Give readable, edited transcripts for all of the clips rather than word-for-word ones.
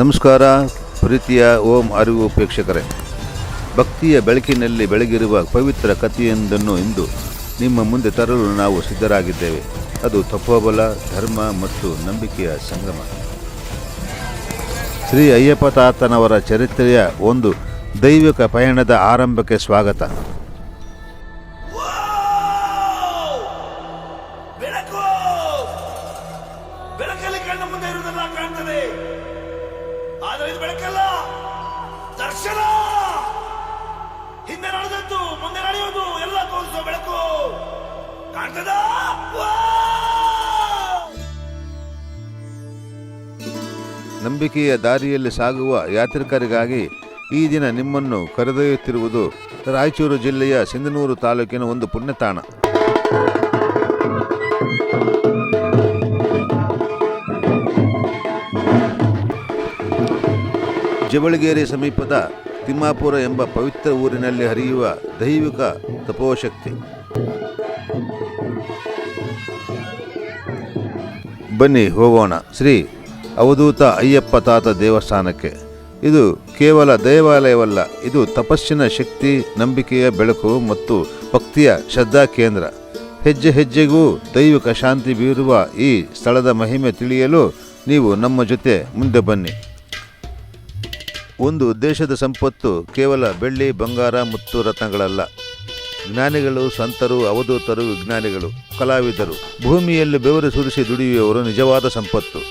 ನಮಸ್ಕಾರ ಪ್ರೀತಿಯ ಓಂ ಅರಿವು ಪ್ರೇಕ್ಷಕರೇ, ಭಕ್ತಿಯ ಬೆಳಕಿನಲ್ಲಿ ಬೆಳಗಿರುವ ಪವಿತ್ರ ಕಥೆಯೊಂದನ್ನು ಇಂದು ನಿಮ್ಮ ಮುಂದೆ ತರಲು ನಾವು ಸಿದ್ಧರಾಗಿದ್ದೇವೆ. ಅದು ತಪೋಬಲ, ಧರ್ಮ ಮತ್ತು ನಂಬಿಕೆಯ ಸಂಗಮ. ಶ್ರೀ ಅಯ್ಯಪ್ಪ ತಾತನವರ ಚರಿತ್ರೆಯ ಒಂದು ದೈವಿಕ ಪಯಣದ ಆರಂಭಕ್ಕೆ ಸ್ವಾಗತ. ಬೆಳಕಲ್ಲಿ ಕಣ್ಣ ಮುಂದೆ ಇರುವುದೆಲ್ಲ ಕಾಣ್ತದೆ, ಆದರೆ ಇದು ಬೆಳಕಲ್ಲ, ದರ್ಶನ. ಹಿಂದೆ ನಡೆದದ್ದು ಮುಂದೆ ನಡೆಯುವುದು ಎಲ್ಲ ತೋರಿಸುವ ಬೆಳಕು ಕಾಣ್ತದ. ನಂಬಿಕೆಯ ದಾರಿಯಲ್ಲಿ ಸಾಗುವ ಯಾತ್ರಿಕರಿಗಾಗಿ ಈ ದಿನ ನಿಮ್ಮನ್ನು ಕರೆದೊಯ್ಯುತ್ತಿರುವುದು ರಾಯಚೂರು ಜಿಲ್ಲೆಯ ಸಿಂಧನೂರು ತಾಲೂಕಿನ ಒಂದು ಪುಣ್ಯತಾಣ. ಜವಳಗೇರಿ ಸಮೀಪದ ತಿಮ್ಮಾಪುರ ಎಂಬ ಪವಿತ್ರ ಊರಿನಲ್ಲಿ ಹರಿಯುವ ದೈವಿಕ ತಪೋಶಕ್ತಿ. ಬನ್ನಿ ಹೋಗೋಣ ಶ್ರೀ ಅವಧೂತ ಅಯ್ಯಪ್ಪ ತಾತ ದೇವಸ್ಥಾನಕ್ಕೆ. ಇದು ಕೇವಲ ದೇವಾಲಯವಲ್ಲ, ಇದು ತಪಸ್ಸಿನ ಶಕ್ತಿ, ನಂಬಿಕೆಯ ಬೆಳಕು ಮತ್ತು ಭಕ್ತಿಯ ಶ್ರದ್ಧಾ ಕೇಂದ್ರ. ಹೆಜ್ಜೆ ಹೆಜ್ಜೆಗೂ ದೈವಿಕ ಶಾಂತಿ ಬೀರುವ ಈ ಸ್ಥಳದ ಮಹಿಮೆ ತಿಳಿಯಲು ನೀವು ನಮ್ಮ ಜೊತೆ ಮುಂದೆ ಬನ್ನಿ. ಒಂದು ದೇಶದ ಸಂಪತ್ತು ಕೇವಲ ಬೆಳ್ಳಿ, ಬಂಗಾರ ಮತ್ತು ರತ್ನಗಳಲ್ಲ. ಜ್ಞಾನಿಗಳು, ಸಂತರು, ಅವಧೂತರು, ವಿಜ್ಞಾನಿಗಳು, ಕಲಾವಿದರು, ಭೂಮಿಯಲ್ಲಿ ಬೆವರು ಸುರಿಸಿ ದುಡಿಯುವವರು ನಿಜವಾದ ಸಂಪತ್ತು.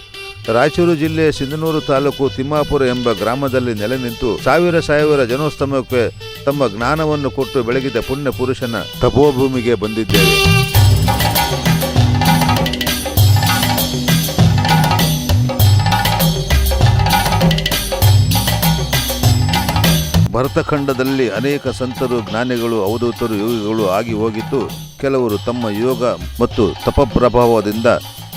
ರಾಯಚೂರು ಜಿಲ್ಲೆಯ ಸಿಂಧನೂರು ತಾಲೂಕು ತಿಮ್ಮಾಪುರ ಎಂಬ ಗ್ರಾಮದಲ್ಲಿ ನೆಲೆ ನಿಂತು ಸಾವಿರ ಜನೋಸ್ತಮಕ್ಕೆ ತಮ್ಮ ಜ್ಞಾನವನ್ನು ಕೊಟ್ಟು ಬೆಳಗಿದ ಪುಣ್ಯ ಪುರುಷನ ತಪೋಭೂಮಿಗೆ ಬಂದಿದ್ದೇವೆ. ಭರತಖಂಡದಲ್ಲಿ ಅನೇಕ ಸಂತರು, ಜ್ಞಾನಿಗಳು, ಅವಧೂತರು, ಯೋಗಿಗಳು ಆಗಿ ಹೋಗಿದ್ದು, ಕೆಲವರು ತಮ್ಮ ಯೋಗ ಮತ್ತು ತಪಪ್ರಭಾವದಿಂದ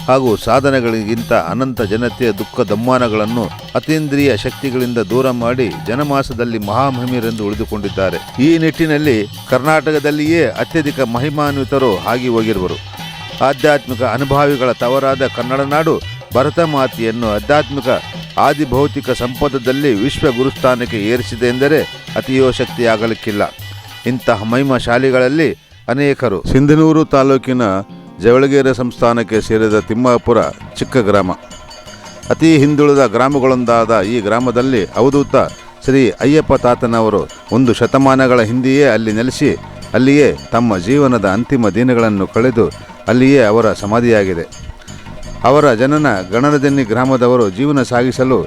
ಹಾಗೂ ಸಾಧನೆಗಳಿಗಿಂತ ಅನಂತ ಜನತೆಯ ದುಃಖ ದಮ್ಮಾನಗಳನ್ನು ಅತೀಂದ್ರಿಯ ಶಕ್ತಿಗಳಿಂದ ದೂರ ಮಾಡಿ ಜನಮಾಸದಲ್ಲಿ ಮಹಾಮಹಿಮರೆಂದು ಉಳಿದುಕೊಂಡಿದ್ದಾರೆ. ಈ ನಿಟ್ಟಿನಲ್ಲಿ ಕರ್ನಾಟಕದಲ್ಲಿಯೇ ಅತ್ಯಧಿಕ ಮಹಿಮಾನ್ವಿತರು ಆಗಿ ಹೋಗಿರುವರು. ಆಧ್ಯಾತ್ಮಿಕ ಅನುಭಾವಿಗಳ ತವರಾದ ಕನ್ನಡ ನಾಡು ಭರತ ಮಾತೆಯನ್ನು ಆಧ್ಯಾತ್ಮಿಕ ಆದಿಭೌತಿಕ ಸಂಪದದಲ್ಲಿ ವಿಶ್ವ ಗುರುಸ್ಥಾನಕ್ಕೆ ಏರಿಸಿದೆ ಎಂದರೆ ಅತಿಯೋಶಕ್ತಿಯಾಗಲಿಕ್ಕಿಲ್ಲ. ಇಂತಹ ಮಹಿಮಾಶಾಲಿಗಳಲ್ಲಿ ಅನೇಕರು. ಸಿಂಧನೂರು ತಾಲೂಕಿನ ಜವಳಗೇರಿ ಸಂಸ್ಥಾನಕ್ಕೆ ಸೇರಿದ ತಿಮ್ಮಾಪುರ ಚಿಕ್ಕ ಗ್ರಾಮ. ಅತಿ ಹಿಂದುಳಿದ ಗ್ರಾಮಗಳೊಂದಾದ ಈ ಗ್ರಾಮದಲ್ಲಿ ಅವಧೂತ ಶ್ರೀ ಅಯ್ಯಪ್ಪ ತಾತನವರು 1 ಶತಮಾನಗಳ ಹಿಂದೆಯೇ ಅಲ್ಲಿ ನೆಲೆಸಿ ಅಲ್ಲಿಯೇ ತಮ್ಮ ಜೀವನದ ಅಂತಿಮ ದಿನಗಳನ್ನು ಕಳೆದು ಅಲ್ಲಿಯೇ ಅವರ ಸಮಾಧಿಯಾಗಿದೆ. ಅವರ ಜನನ ಗಣನದೆನ್ನಿ ಗ್ರಾಮದವರು ಜೀವನ ಸಾಗಿಸಲು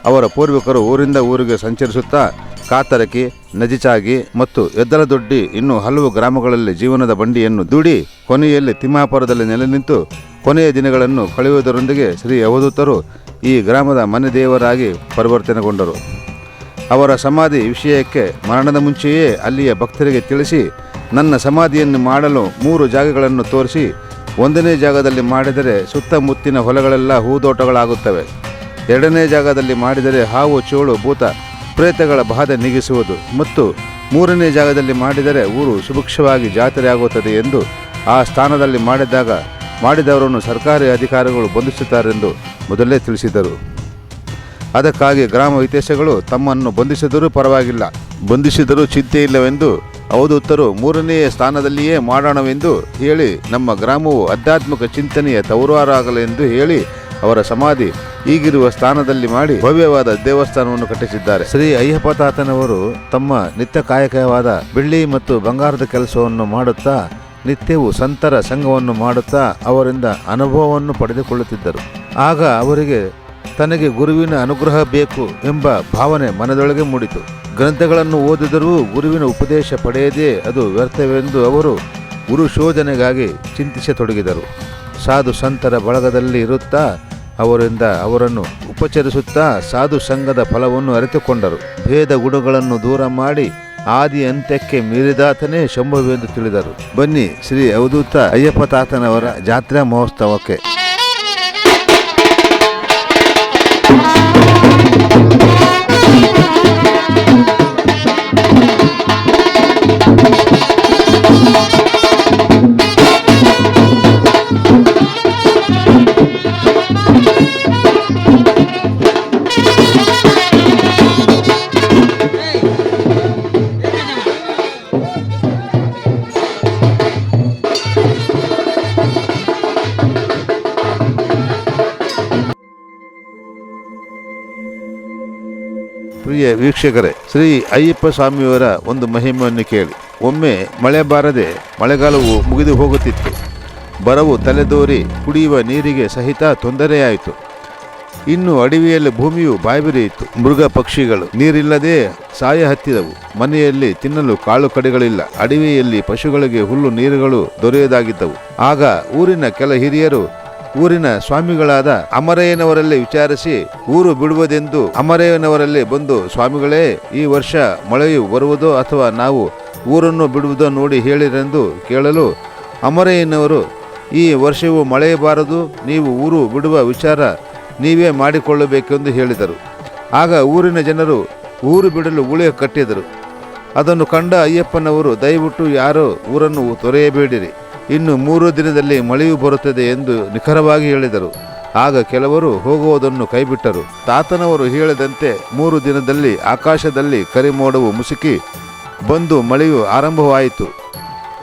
ಅವರ ಪೂರ್ವಿಕರು ಊರಿಂದ ಊರಿಗೆ ಸಂಚರಿಸುತ್ತಾ ಕಾತರಕಿ, ನಜಿಚಾಗಿ ಮತ್ತು ಎದ್ದಲದೊಡ್ಡಿ ಇನ್ನೂ ಹಲವು ಗ್ರಾಮಗಳಲ್ಲಿ ಜೀವನದ ಬಂಡಿಯನ್ನು ದೂಡಿ ಕೊನೆಯಲ್ಲಿ ತಿಮ್ಮಾಪುರದಲ್ಲಿ ನೆಲೆ ನಿಂತು ಕೊನೆಯ ದಿನಗಳನ್ನು ಕಳೆಯುವುದರೊಂದಿಗೆ ಶ್ರೀ ಅವಧೂತರು ಈ ಗ್ರಾಮದ ಮನೆ ದೇವರಾಗಿ ಪರಿವರ್ತನೆಗೊಂಡರು. ಅವರ ಸಮಾಧಿ ವಿಷಯಕ್ಕೆ ಮರಣದ ಮುಂಚೆಯೇ ಅಲ್ಲಿಯ ಭಕ್ತರಿಗೆ ತಿಳಿಸಿ, ನನ್ನ ಸಮಾಧಿಯನ್ನು ಮಾಡಲು 3 ಜಾಗಗಳನ್ನು ತೋರಿಸಿ, 1ನೇ ಜಾಗದಲ್ಲಿ ಮಾಡಿದರೆ ಸುತ್ತಮುತ್ತಿನ ಹೊಲಗಳೆಲ್ಲ ಹೂದೋಟಗಳಾಗುತ್ತವೆ, 2ನೇ ಜಾಗದಲ್ಲಿ ಮಾಡಿದರೆ ಹಾವು, ಚೋಳು, ಭೂತ ಪ್ರೇತಗಳ ಬಾಧೆ ನೀಗಿಸುವುದು ಮತ್ತು 3ನೇ ಜಾಗದಲ್ಲಿ ಮಾಡಿದರೆ ಊರು ಸುಭಿಕ್ಷವಾಗಿ ಜಾತ್ರೆಯಾಗುತ್ತದೆ ಎಂದು ಆ ಸ್ಥಾನದಲ್ಲಿ ಮಾಡಿದವರನ್ನು ಸರ್ಕಾರಿ ಅಧಿಕಾರಿಗಳು ಬಂಧಿಸುತ್ತಾರೆಂದು ಮೊದಲೇ ತಿಳಿಸಿದರು. ಅದಕ್ಕಾಗಿ ಗ್ರಾಮ ಹಿತೈಷಿಗಳು ತಮ್ಮನ್ನು ಬಂಧಿಸಿದರೂ ಪರವಾಗಿಲ್ಲ, ಬಂಧಿಸಿದರೂ ಚಿಂತೆ ಇಲ್ಲವೆಂದು ಅವಧೂತರು 3ನೇ ಸ್ಥಾನದಲ್ಲಿಯೇ ಮಾಡೋಣವೆಂದು ಹೇಳಿ ನಮ್ಮ ಗ್ರಾಮವು ಆಧ್ಯಾತ್ಮಿಕ ಚಿಂತನೆಯ ತವರಾಗಲೆಂದು ಹೇಳಿ ಅವರ ಸಮಾಧಿ ಈಗಿರುವ ಸ್ಥಾನದಲ್ಲಿ ಮಾಡಿ ಭವ್ಯವಾದ ದೇವಸ್ಥಾನವನ್ನು ಕಟ್ಟಿಸಿದ್ದಾರೆ. ಶ್ರೀ ಅಯ್ಯಪ್ಪ ತಾತನವರು ತಮ್ಮ ನಿತ್ಯ ಕಾಯಕವಾದ ಬೆಳ್ಳಿ ಮತ್ತು ಬಂಗಾರದ ಕೆಲಸವನ್ನು ಮಾಡುತ್ತಾ ನಿತ್ಯವೂ ಸಂತರ ಸಂಘವನ್ನು ಮಾಡುತ್ತಾ ಅವರಿಂದ ಅನುಭವವನ್ನು ಪಡೆದುಕೊಳ್ಳುತ್ತಿದ್ದರು. ಆಗ ಅವರಿಗೆ ತನಗೆ ಗುರುವಿನ ಅನುಗ್ರಹ ಬೇಕು ಎಂಬ ಭಾವನೆ ಮನದೊಳಗೆ ಮೂಡಿತು. ಗ್ರಂಥಗಳನ್ನು ಓದಿದರೂ ಗುರುವಿನ ಉಪದೇಶ ಪಡೆಯದೇ ಅದು ವ್ಯರ್ಥವೆಂದು ಅವರು ಗುರು ಶೋಧನೆಗಾಗಿ ಚಿಂತಿಸತೊಡಗಿದರು. ಸಾಧು ಸಂತರ ಬಳಗದಲ್ಲಿ ಇರುತ್ತಾ ಅವರನ್ನು ಉಪಚರಿಸುತ್ತಾ ಸಾಧು ಸಂಘದ ಫಲವನ್ನು ಅರಿತುಕೊಂಡರು. ಭೇದ ಗುಣಗಳನ್ನು ದೂರ ಮಾಡಿ ಆದಿ ಅಂತ್ಯಕ್ಕೆ ಮೀರಿದಾತನೇ ಶಂಭುವೆಂದು ತಿಳಿದರು. ಬನ್ನಿ ಶ್ರೀ ಅವಧೂತ ಅಯ್ಯಪ್ಪ ತಾತನವರ ಜಾತ್ರಾ ಮಹೋತ್ಸವಕ್ಕೆ. ಪ್ರಿಯ ವೀಕ್ಷಕರೇ, ಶ್ರೀ ಅಯ್ಯಪ್ಪ ಸ್ವಾಮಿಯವರ ಒಂದು ಮಹಿಮೆಯನ್ನು ಕೇಳಿ. ಒಮ್ಮೆ ಮಳೆ ಬಾರದೆ ಮಳೆಗಾಲವು ಮುಗಿದು ಹೋಗುತ್ತಿತ್ತು. ಬರವು ತಲೆದೋರಿ ಕುಡಿಯುವ ನೀರಿಗೆ ಸಹಿತ ತೊಂದರೆಯಾಯಿತು. ಇನ್ನು ಅಡವಿಯಲ್ಲಿ ಭೂಮಿಯು ಬಾಯ್ಬಿರಿಯಿತು. ಮೃಗ ಪಕ್ಷಿಗಳು ನೀರಿಲ್ಲದೆ ಸಾಯ ಹತ್ತಿದವು. ಮನೆಯಲ್ಲಿ ತಿನ್ನಲು ಕಾಳು ಕಡೆಗಳಿಲ್ಲ. ಅಡವಿಯಲ್ಲಿ ಪಶುಗಳಿಗೆ ಹುಲ್ಲು ನೀರುಗಳು ದೊರೆಯದಾಗಿದ್ದವು. ಆಗ ಊರಿನ ಕೆಲ ಹಿರಿಯರು ಊರಿನ ಸ್ವಾಮಿಗಳಾದ ಅಮರಯ್ಯನವರಲ್ಲಿ ವಿಚಾರಿಸಿ ಊರು ಬಿಡುವುದೆಂದು ಅಮರಯ್ಯನವರಲ್ಲಿ ಬಂದು, ಸ್ವಾಮಿಗಳೇ, ಈ ವರ್ಷ ಮಳೆಯು ಬರುವುದೋ ಅಥವಾ ನಾವು ಊರನ್ನು ಬಿಡುವುದೋ ನೋಡಿ ಹೇಳಿರೆಂದು ಕೇಳಲು, ಅಮರಯ್ಯನವರು, ಈ ವರ್ಷವೂ ಮಳೆ ಬಾರದು, ನೀವು ಊರು ಬಿಡುವ ವಿಚಾರ ನೀವೇ ಮಾಡಿಕೊಳ್ಳಬೇಕೆಂದು ಹೇಳಿದರು. ಆಗ ಊರಿನ ಜನರು ಊರು ಬಿಡಲು ಉಳೆ ಕಟ್ಟಿದರು. ಅದನ್ನು ಕಂಡ ಅಯ್ಯಪ್ಪನವರು, ದಯವಿಟ್ಟು ಯಾರೋ ಊರನ್ನು ತೊರೆಯಬೇಡಿರಿ, ಇನ್ನು 3 ದಿನದಲ್ಲಿ ಮಳೆಯು ಬರುತ್ತದೆ ಎಂದು ನಿಖರವಾಗಿ ಹೇಳಿದರು. ಆಗ ಕೆಲವರು ಹೋಗುವುದನ್ನು ಕೈಬಿಟ್ಟರು. ತಾತನವರು ಹೇಳಿದಂತೆ 3 ದಿನದಲ್ಲಿ ಆಕಾಶದಲ್ಲಿ ಕರಿಮೋಡವು ಮುಸುಕಿ ಬಂದು ಮಳೆಯು ಆರಂಭವಾಯಿತು.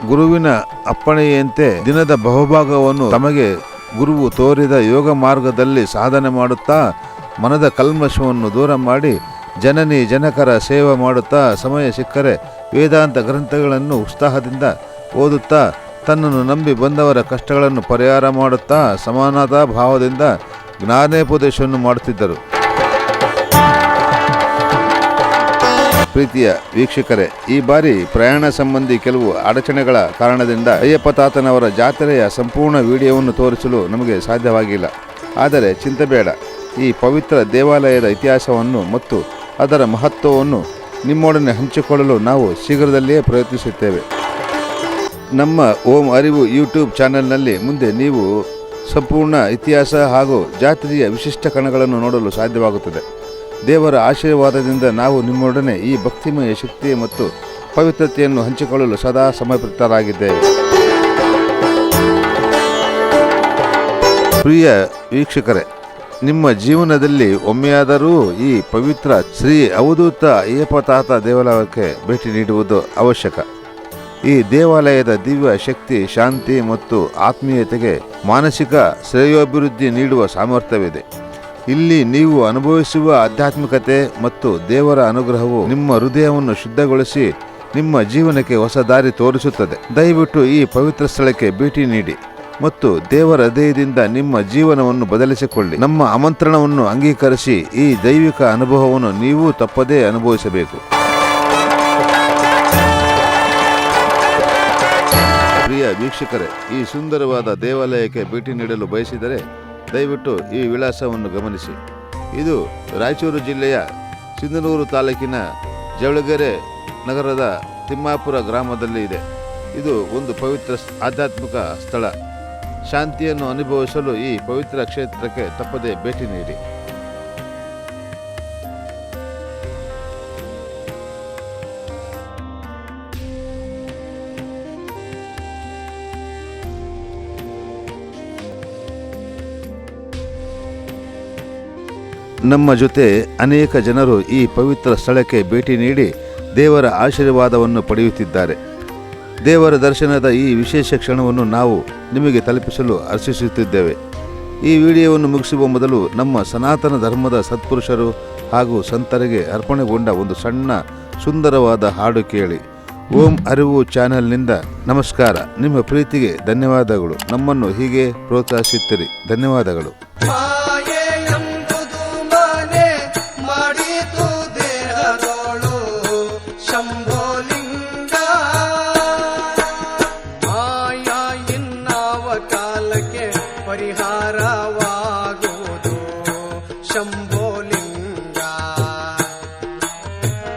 ಗುರುವಿನ ಅಪ್ಪಣೆಯಂತೆ ದಿನದ ಬಹುಭಾಗವನ್ನು ತಮಗೆ ಗುರುವು ತೋರಿದ ಯೋಗ ಮಾರ್ಗದಲ್ಲಿ ಸಾಧನೆ ಮಾಡುತ್ತಾ ಮನದ ಕಲ್ಮಶವನ್ನು ದೂರ ಮಾಡಿ ಜನನಿ ಜನಕರ ಸೇವೆ ಮಾಡುತ್ತಾ ಸಮಯ ಸಿಕ್ಕರೆ ವೇದಾಂತ ಗ್ರಂಥಗಳನ್ನು ಉತ್ಸಾಹದಿಂದ ಓದುತ್ತಾ ತನ್ನನ್ನು ನಂಬಿ ಬಂದವರ ಕಷ್ಟಗಳನ್ನು ಪರಿಹಾರ ಮಾಡುತ್ತಾ ಸಮಾನತಾ ಭಾವದಿಂದ ಜ್ಞಾನೋಪದೇಶವನ್ನು ಮಾಡುತ್ತಿದ್ದರು. ಪ್ರೀತಿಯ ವೀಕ್ಷಕರೇ, ಈ ಬಾರಿ ಪ್ರಯಾಣ ಸಂಬಂಧಿ ಕೆಲವು ಅಡಚಣೆಗಳ ಕಾರಣದಿಂದ ಅಯ್ಯಪ್ಪ ತಾತನವರ ಜಾತ್ರೆಯ ಸಂಪೂರ್ಣ ವಿಡಿಯೋವನ್ನು ತೋರಿಸಲು ನಮಗೆ ಸಾಧ್ಯವಾಗಿಲ್ಲ. ಆದರೆ ಚಿಂತೆ ಬೇಡ, ಈ ಪವಿತ್ರ ದೇವಾಲಯದ ಇತಿಹಾಸವನ್ನು ಮತ್ತು ಅದರ ಮಹತ್ವವನ್ನು ನಿಮ್ಮೊಡನೆ ಹಂಚಿಕೊಳ್ಳಲು ನಾವು ಶೀಘ್ರದಲ್ಲಿಯೇ ಪ್ರಯತ್ನಿಸುತ್ತೇವೆ. ನಮ್ಮ ಓಂ ಅರಿವು ಯೂಟ್ಯೂಬ್ ಚಾನೆಲ್ನಲ್ಲಿ ಮುಂದೆ ನೀವು ಸಂಪೂರ್ಣ ಇತಿಹಾಸ ಹಾಗೂ ಜಾತ್ರೆಯ ವಿಶಿಷ್ಟ ಕಣಗಳನ್ನು ನೋಡಲು ಸಾಧ್ಯವಾಗುತ್ತದೆ. ದೇವರ ಆಶೀರ್ವಾದದಿಂದ ನಾವು ನಿಮ್ಮೊಡನೆ ಈ ಭಕ್ತಿಮಯ ಶಕ್ತಿ ಮತ್ತು ಪವಿತ್ರತೆಯನ್ನು ಹಂಚಿಕೊಳ್ಳಲು ಸದಾ ಸಮರ್ಪಿತರಾಗಿದ್ದೇವೆ. ಪ್ರಿಯ ವೀಕ್ಷಕರೇ, ನಿಮ್ಮ ಜೀವನದಲ್ಲಿ ಒಮ್ಮೆಯಾದರೂ ಈ ಪವಿತ್ರ ಶ್ರೀ ಅವಧೂತ ಅಯ್ಯಪ್ಪ ತಾತ ದೇವಾಲಯಕ್ಕೆ ಭೇಟಿ ನೀಡುವುದು ಅವಶ್ಯಕ. ಈ ದೇವಾಲಯದ ದಿವ್ಯ ಶಕ್ತಿ, ಶಾಂತಿ ಮತ್ತು ಆತ್ಮೀಯತೆಗೆ ಮಾನಸಿಕ ಶ್ರೇಯೋಭಿವೃದ್ಧಿ ನೀಡುವ ಸಾಮರ್ಥ್ಯವಿದೆ. ಇಲ್ಲಿ ನೀವು ಅನುಭವಿಸುವ ಆಧ್ಯಾತ್ಮಿಕತೆ ಮತ್ತು ದೇವರ ಅನುಗ್ರಹವು ನಿಮ್ಮ ಹೃದಯವನ್ನು ಶುದ್ಧಗೊಳಿಸಿ ನಿಮ್ಮ ಜೀವನಕ್ಕೆ ಹೊಸ ದಾರಿ ತೋರಿಸುತ್ತದೆ. ದಯವಿಟ್ಟು ಈ ಪವಿತ್ರ ಸ್ಥಳಕ್ಕೆ ಭೇಟಿ ನೀಡಿ ಮತ್ತು ದೇವರ ದಯದಿಂದ ನಿಮ್ಮ ಜೀವನವನ್ನು ಬದಲಿಸಿಕೊಳ್ಳಿ. ನಮ್ಮ ಆಮಂತ್ರಣವನ್ನು ಅಂಗೀಕರಿಸಿ ಈ ದೈವಿಕ ಅನುಭವವನ್ನು ನೀವು ತಪ್ಪದೇ ಅನುಭವಿಸಬೇಕು. ಪ್ರಿಯ ವೀಕ್ಷಕರೇ, ಈ ಸುಂದರವಾದ ದೇವಾಲಯಕ್ಕೆ ಭೇಟಿ ನೀಡಲು ಬಯಸಿದರೆ ದಯವಿಟ್ಟು ಈ ವಿಳಾಸವನ್ನು ಗಮನಿಸಿ. ಇದು ರಾಯಚೂರು ಜಿಲ್ಲೆಯ ಸಿಂಧನೂರು ತಾಲೂಕಿನ ಜವಳಗೆರೆ ನಗರದ ತಿಮ್ಮಾಪುರ ಗ್ರಾಮದಲ್ಲಿ ಇದೆ. ಇದು ಒಂದು ಪವಿತ್ರ ಆಧ್ಯಾತ್ಮಿಕ ಸ್ಥಳ. ಶಾಂತಿಯನ್ನು ಅನುಭವಿಸಲು ಈ ಪವಿತ್ರ ಕ್ಷೇತ್ರಕ್ಕೆ ತಪ್ಪದೇ ಭೇಟಿ ನೀಡಿ. ನಮ್ಮ ಜೊತೆ ಅನೇಕ ಜನರು ಈ ಪವಿತ್ರ ಸ್ಥಳಕ್ಕೆ ಭೇಟಿ ನೀಡಿ ದೇವರ ಆಶೀರ್ವಾದವನ್ನು ಪಡೆಯುತ್ತಿದ್ದಾರೆ. ದೇವರ ದರ್ಶನದ ಈ ವಿಶೇಷ ಕ್ಷಣವನ್ನು ನಾವು ನಿಮಗೆ ತಲುಪಿಸಲು ಹರ್ಷಿಸುತ್ತಿದ್ದೇವೆ. ಈ ವಿಡಿಯೋವನ್ನು ಮುಗಿಸುವ ಮೊದಲು ನಮ್ಮ ಸನಾತನ ಧರ್ಮದ ಸತ್ಪುರುಷರು ಹಾಗೂ ಸಂತರಿಗೆ ಅರ್ಪಣೆಗೊಂಡ ಒಂದು ಸಣ್ಣ ಸುಂದರವಾದ ಹಾಡು ಕೇಳಿ. ಓಂ ಅರಿವು ಚಾನೆಲ್ನಿಂದ ನಮಸ್ಕಾರ. ನಿಮ್ಮ ಪ್ರೀತಿಗೆ ಧನ್ಯವಾದಗಳು. ನಮ್ಮನ್ನು ಹೀಗೆ ಪ್ರೋತ್ಸಾಹಿಸುತ್ತೀರಿ. ಧನ್ಯವಾದಗಳು. ಪರಿಹಾರವಾಗುವುದು ಶಂಭೋಲಿಂಗ.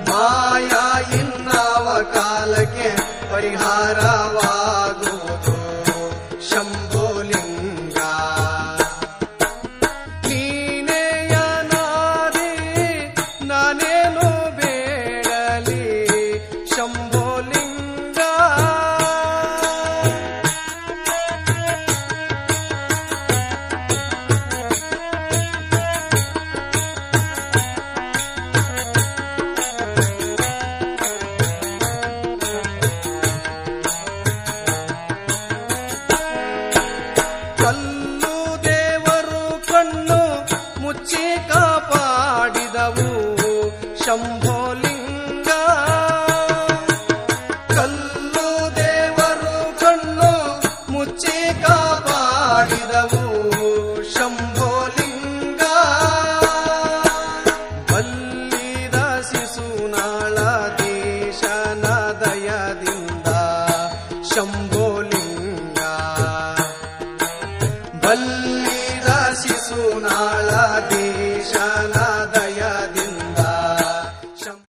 ಮಾಯಾ ಇನ್ನಾವ ಕಾಲಕ್ಕೆ ಪರಿಹಾರವಾಗುವುದು ಶಂಭೋಲಿಂಗ. ನೀನೇಯನಾದಿ ನಾನೇನು ಬೇಡಲಿ ಶಂಭೋಲಿಂಗ. ಕಲ್ಲು ದೇವರು ಕಣ್ಣು ಮುಚ್ಚಿ ಕಾಪಾಡಿದವು ಶಂಭೋ